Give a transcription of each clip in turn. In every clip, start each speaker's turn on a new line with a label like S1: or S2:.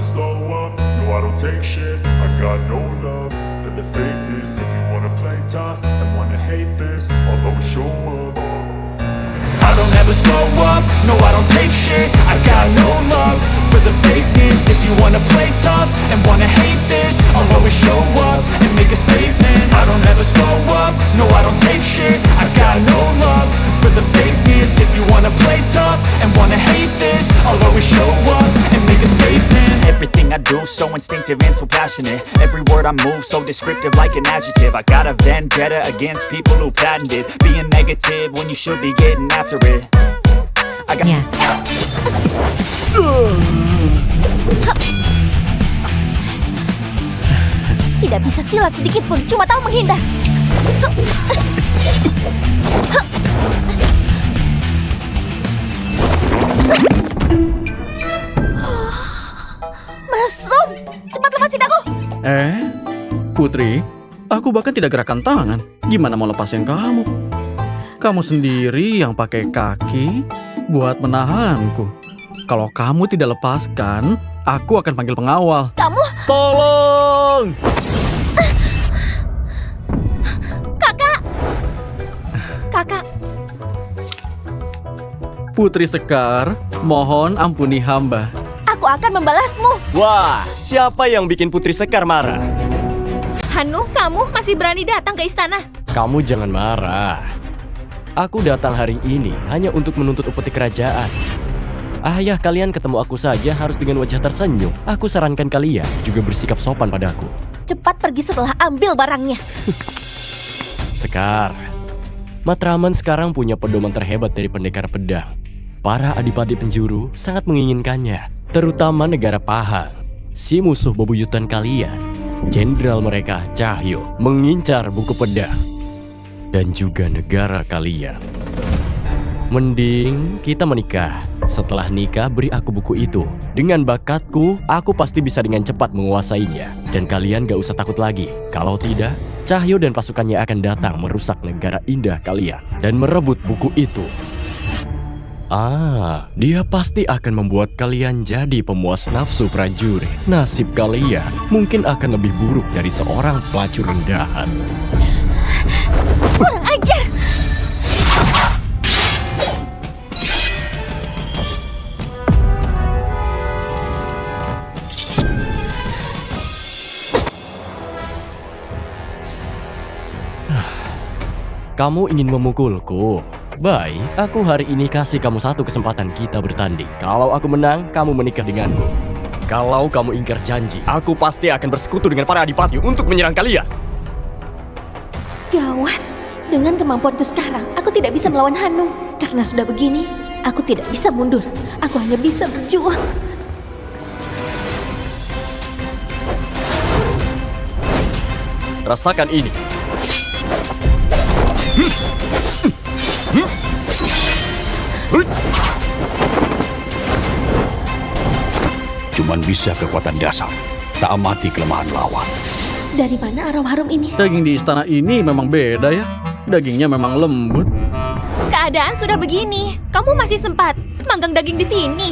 S1: slow up, no I don't take shit. I got no love for the fakeness. If you wanna play tough and wanna hate this, I'll always show up. I don't ever slow up, no I don't take shit. I got no love for the fakeness. If you wanna play tough and wanna hate this, I'll always show up and make a statement. I don't ever slow up, no I don't take shit. I got no love for the fakeness. If you wanna play tough and wanna hate this, I'll always show up and make a statement.
S2: Everything I do so instinctive and so passionate. Every word I move so descriptive like an adjective. I got a vendetta against people who patented being negative when you should be getting after it. I got
S3: Tidak bisa silat sedikit pun, cuma tahu menghindar. Masuk! Cepat lepasin aku!
S4: Putri, aku bahkan tidak gerakkan tangan. Gimana mau lepasin kamu? Kamu sendiri yang pakai kaki buat menahanku. Kalau kamu tidak lepaskan, aku akan panggil pengawal.
S3: Kamu...
S4: Tolong!
S3: Kakak! Kakak,
S4: Putri Sekar, mohon ampuni hamba.
S3: aku akan membalasmu.
S5: Wah, siapa yang bikin Putri Sekar marah?
S3: Hanu, kamu masih berani datang ke istana?
S5: Kamu jangan marah. Aku datang hari ini hanya untuk menuntut upeti kerajaan. Ayah kalian ketemu aku saja harus dengan wajah tersenyum. Aku sarankan kalian juga bersikap sopan padaku.
S3: Cepat pergi setelah ambil barangnya.
S5: Sekar, Matraman sekarang punya pedoman terhebat dari pendekar pedang. Para adipati penjuru sangat menginginkannya, terutama negara Pahang. Si musuh bebuyutan kalian, jenderal mereka Cahyo, mengincar buku pedang. Dan juga negara kalian. Mending kita menikah. Setelah nikah, beri aku buku itu. Dengan bakatku, aku pasti bisa dengan cepat menguasainya. Dan kalian gak usah takut lagi. Kalau tidak, Cahyo dan pasukannya akan datang merusak negara indah kalian dan merebut buku itu. Dia pasti akan membuat kalian jadi pemuas nafsu prajurit. Nasib kalian mungkin akan lebih buruk dari seorang pelacur rendahan.
S3: Kurang ajar!
S5: Kamu ingin memukulku? Baik, aku hari ini kasih kamu satu kesempatan kita bertanding. Kalau aku menang, kamu menikah denganku. Kalau kamu ingkar janji, aku pasti akan bersekutu dengan para adipati untuk menyerang kalian.
S3: Gawat, dengan kemampuanku sekarang, aku tidak bisa melawan Hanu. Karena sudah begini, aku tidak bisa mundur. Aku hanya bisa berjuang.
S5: Rasakan ini.
S6: Cuman bisa kekuatan dasar, tak amati kelemahan lawan.
S3: Dari mana aroma harum ini?
S4: Daging di istana ini memang beda ya. Dagingnya memang lembut.
S3: Keadaan sudah begini, kamu masih sempat manggang daging di sini.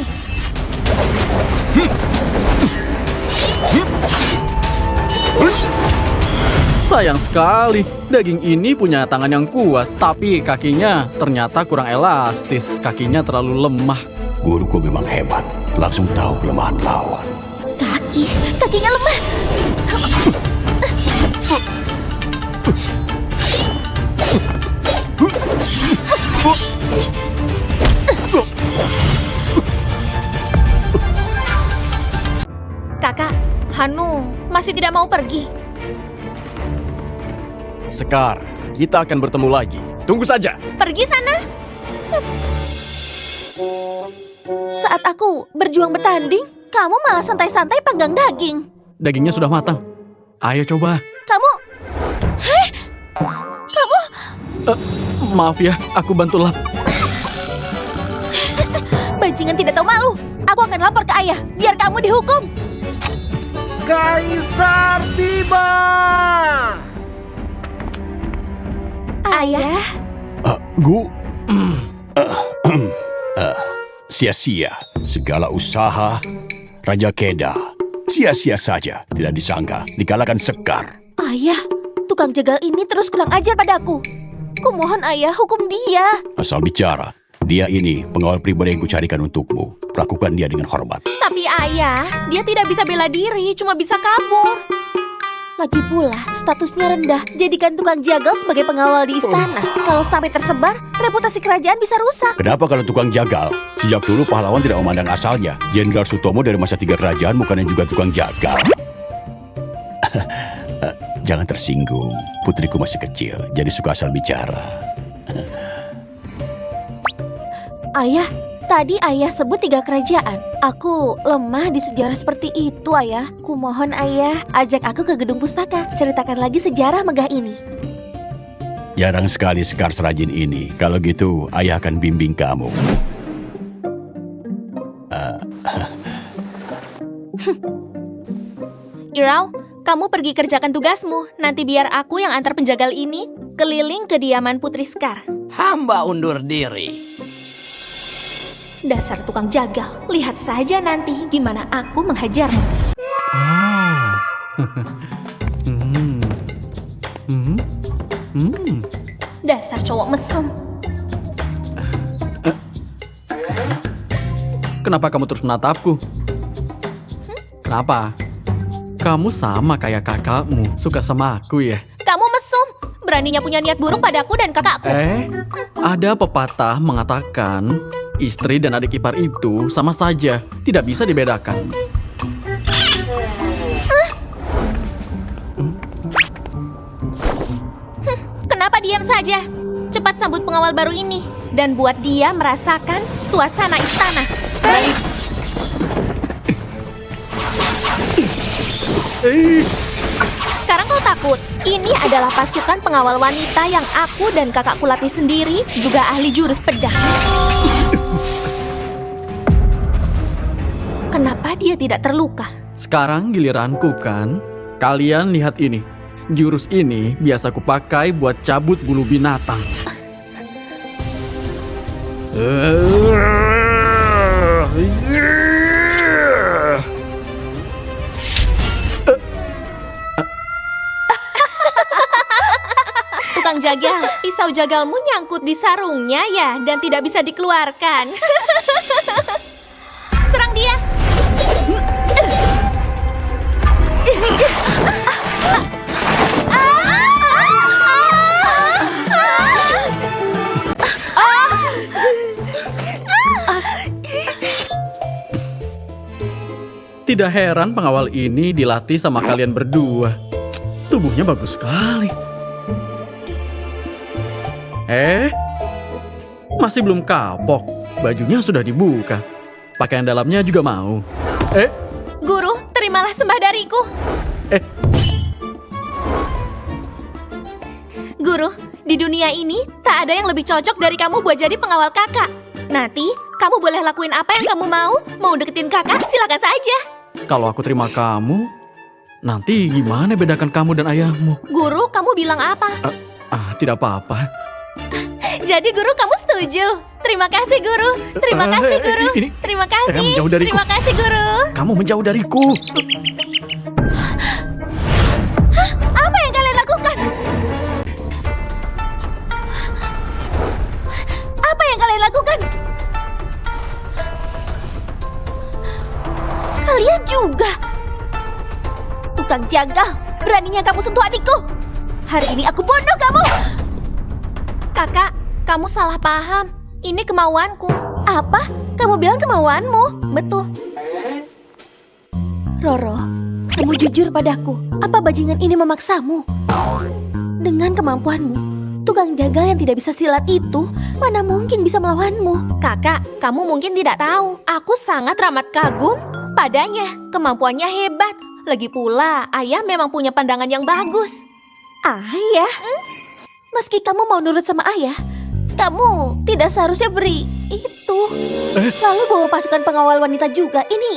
S4: Sayang sekali, daging ini punya tangan yang kuat, tapi kakinya ternyata kurang elastis. Kakinya terlalu lemah.
S6: Guruku memang hebat, langsung tahu kelemahan lawan.
S3: Kakinya lemah. Kakak, Hanu masih tidak mau pergi.
S5: Sekar, kita akan bertemu lagi. Tunggu saja.
S3: Pergi sana. Saat aku berjuang bertanding, kamu malah santai-santai panggang daging.
S4: Dagingnya sudah matang. Ayo coba.
S3: Kamu... Heh? Kamu...
S4: Maaf ya, aku bantu lap.
S3: Bajingan tidak tahu malu. Aku akan lapor ke ayah, biar kamu dihukum.
S7: Kaisar tiba!
S3: Ayah?
S6: Sia-sia segala usaha Raja Kedah Sia-sia saja, tidak disangka dikalahkan Sekar.
S3: Ayah, tukang jagal ini terus kurang ajar padaku. Kumohon ayah, hukum dia.
S6: Asal bicara, dia ini pengawal pribadi yang kucarikan untukmu. Perlakukan dia dengan hormat.
S3: Tapi ayah, dia tidak bisa bela diri, cuma bisa kabur. Lagi pula, statusnya rendah. Jadikan tukang jagal sebagai pengawal di istana. Kalau sampai tersebar, reputasi kerajaan bisa rusak.
S6: Kenapa kalau tukang jagal? Sejak dulu pahlawan tidak memandang asalnya. Jenderal Sutomo dari masa 3 kerajaan bukannya juga tukang jagal. Jangan tersinggung, putriku masih kecil, jadi suka asal bicara.
S3: Ayah, tadi ayah sebut 3 kerajaan. Aku lemah di sejarah seperti itu, ayah. Kumohon ayah, ajak aku ke gedung pustaka. Ceritakan lagi sejarah megah ini.
S6: Jarang sekali Sekar serajin ini. Kalau gitu, ayah akan bimbing kamu.
S3: Irau, kamu pergi kerjakan tugasmu. Nanti biar aku yang antar penjagal ini keliling kediaman Putri Sekar.
S7: Hamba undur diri.
S3: Dasar tukang jagal, lihat saja nanti gimana aku menghajarmu. Dasar cowok mesum.
S4: Kenapa kamu terus menatapku? Kenapa? Kamu sama kayak kakakmu, suka sama aku ya?
S3: Kamu mesum, beraninya punya niat buruk padaku dan kakakku.
S4: Ada pepatah mengatakan istri dan adik ipar itu sama saja, tidak bisa dibedakan.
S3: Kenapa diam saja? Cepat sambut pengawal baru ini dan buat dia merasakan suasana istana.
S7: Baik.
S3: Sekarang kau takut? Ini adalah pasukan pengawal wanita yang aku dan kakakku latih sendiri, juga ahli jurus pedang. Kenapa dia tidak terluka?
S4: Sekarang giliranku kan? Kalian lihat ini. Jurus ini biasa kupakai buat cabut bulu binatang.
S3: Tukang jagal, pisau jagalmu nyangkut di sarungnya ya, dan tidak bisa dikeluarkan. Serang dia!
S4: Tidak heran pengawal ini dilatih sama kalian berdua. Tubuhnya bagus sekali. Masih belum kapok. Bajunya sudah dibuka. Pakaian dalamnya juga mau.
S3: Guru, terimalah sembah dariku. Guru, di dunia ini tak ada yang lebih cocok dari kamu buat jadi pengawal kakak. Nanti, kamu boleh lakuin apa yang kamu mau. Mau deketin kakak, silakan saja.
S4: Kalau aku terima kamu, nanti gimana bedakan kamu dan ayahmu?
S3: Guru, kamu bilang apa?
S4: Tidak apa-apa.
S3: Jadi guru, kamu setuju? Terima kasih, Guru. Terima kasih, Guru. Terima kasih.
S4: Menjauh dariku.
S3: Terima kasih, Guru.
S4: Kamu menjauh dariku.
S3: Apa yang kalian lakukan? Apa yang kalian lakukan? Kalian juga. Tukang jagal, beraninya kamu sentuh adikku. Hari ini aku bunuh kamu. Kakak, kamu salah paham. Ini kemauanku. Apa? Kamu bilang kemauanmu? Betul. Roro, kamu jujur padaku. Apa bajingan ini memaksamu? Dengan kemampuanmu, tukang jagal yang tidak bisa silat itu mana mungkin bisa melawanmu? Kakak, kamu mungkin tidak tahu. Aku sangat amat kagum padanya. Kemampuannya hebat. Lagi pula, ayah memang punya pandangan yang bagus. Ayah? Meski kamu mau nurut sama ayah, kamu tidak seharusnya beri itu. Lalu bawa pasukan pengawal wanita juga. Ini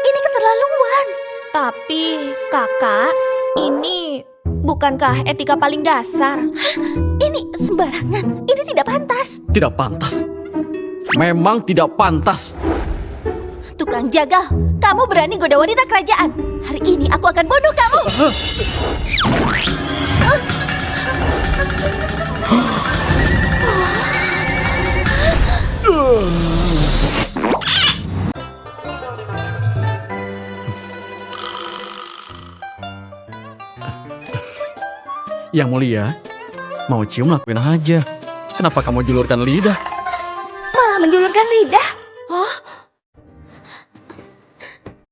S3: keterlaluan. Tapi, kakak, ini bukankah etika paling dasar? Hah? Ini sembarangan. Ini tidak pantas.
S4: Tidak pantas. Memang tidak pantas.
S3: Tukang jagal, Kamu berani goda wanita kerajaan. Hari ini aku akan bunuh kamu.
S4: Yang mulia, mau cium lakuin aja. Kenapa kamu julurkan lidah?
S3: Malah menjulurkan lidah. Oh,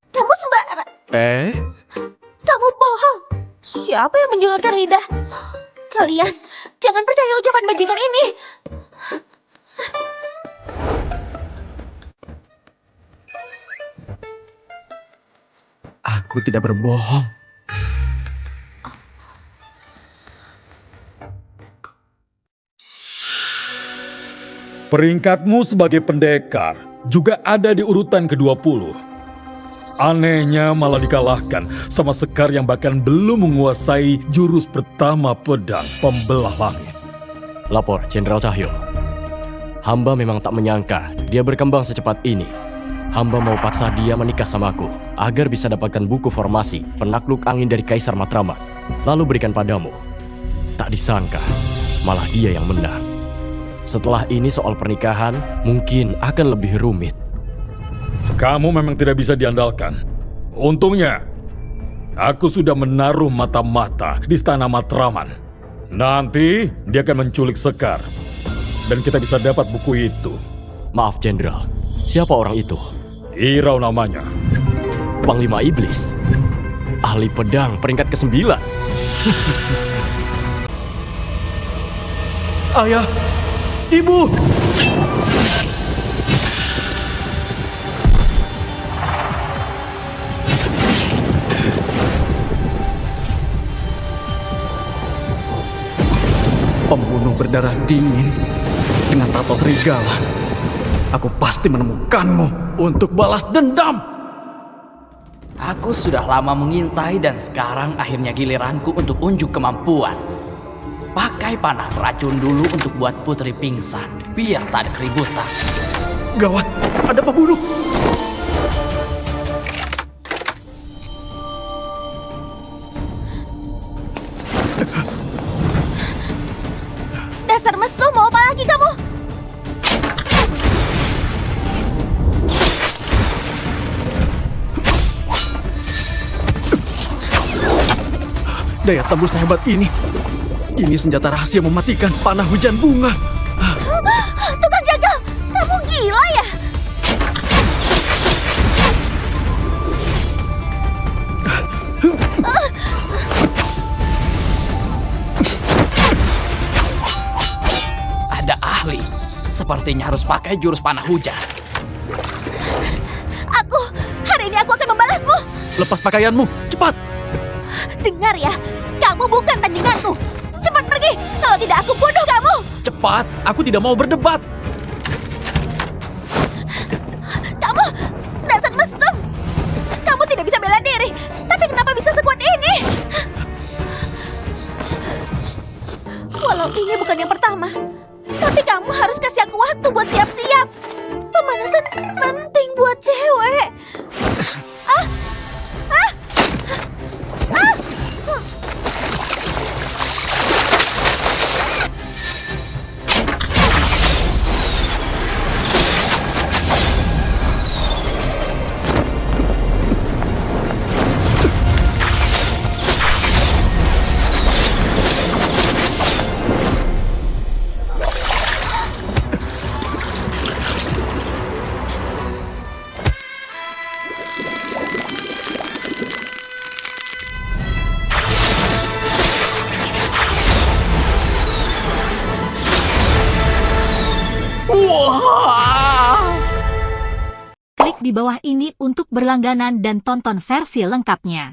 S3: kamu sembarang. Kamu bohong. Siapa yang menjulurkan lidah? Kalian jangan percaya ucapan bajingan ini.
S4: Aku tidak berbohong.
S8: Peringkatmu sebagai pendekar juga ada di urutan ke-20. Anehnya malah dikalahkan sama Sekar yang bahkan belum menguasai jurus pertama pedang pembelah langit.
S5: Lapor Jenderal Cahyo. Hamba memang tak menyangka dia berkembang secepat ini. Hamba mau paksa dia menikah sama aku agar bisa dapatkan buku formasi penakluk angin dari Kaisar Matraman, lalu berikan padamu. Tak disangka, malah dia yang menang. Setelah ini soal pernikahan mungkin akan lebih rumit.
S8: Kamu memang tidak bisa diandalkan. Untungnya, aku sudah menaruh mata-mata di istana Matraman. Nanti dia akan menculik Sekar. Dan kita bisa dapat buku itu.
S5: Maaf Jenderal, siapa orang itu?
S8: Irau namanya.
S5: Panglima Iblis. Ahli pedang peringkat ke-9.
S4: Ayah, Ibu. Pembunuh berdarah dingin dengan tato serigala. Aku pasti menemukanmu untuk balas dendam.
S7: Aku sudah lama mengintai dan sekarang akhirnya giliranku untuk unjuk kemampuan. Pakai panah racun dulu untuk buat Putri pingsan, biar tak ada keributan.
S4: Gawat, ada pembunuh.
S3: Dasar mesum, mau apa lagi kamu?
S4: Daya tembus sehebat ini. Ini senjata rahasia mematikan panah hujan bunga.
S3: Tukang jagal, kamu gila ya?
S7: Ada ahli, sepertinya harus pakai jurus panah hujan.
S3: Hari ini aku akan membalasmu.
S4: Lepas pakaianmu, cepat.
S3: Dengar ya, kamu bukan tandinganku. Cepat pergi, kalau tidak aku bunuh kamu.
S4: Cepat, aku tidak mau berdebat.
S3: Kamu, dasar mesum. Kamu tidak bisa bela diri, tapi kenapa bisa sekuat ini? Walau ini bukan yang pertama, tapi kamu harus kasih aku waktu buat siap-siap. Pemanasan penting buat cewek.
S9: Klik di bawah ini untuk berlangganan dan tonton versi lengkapnya.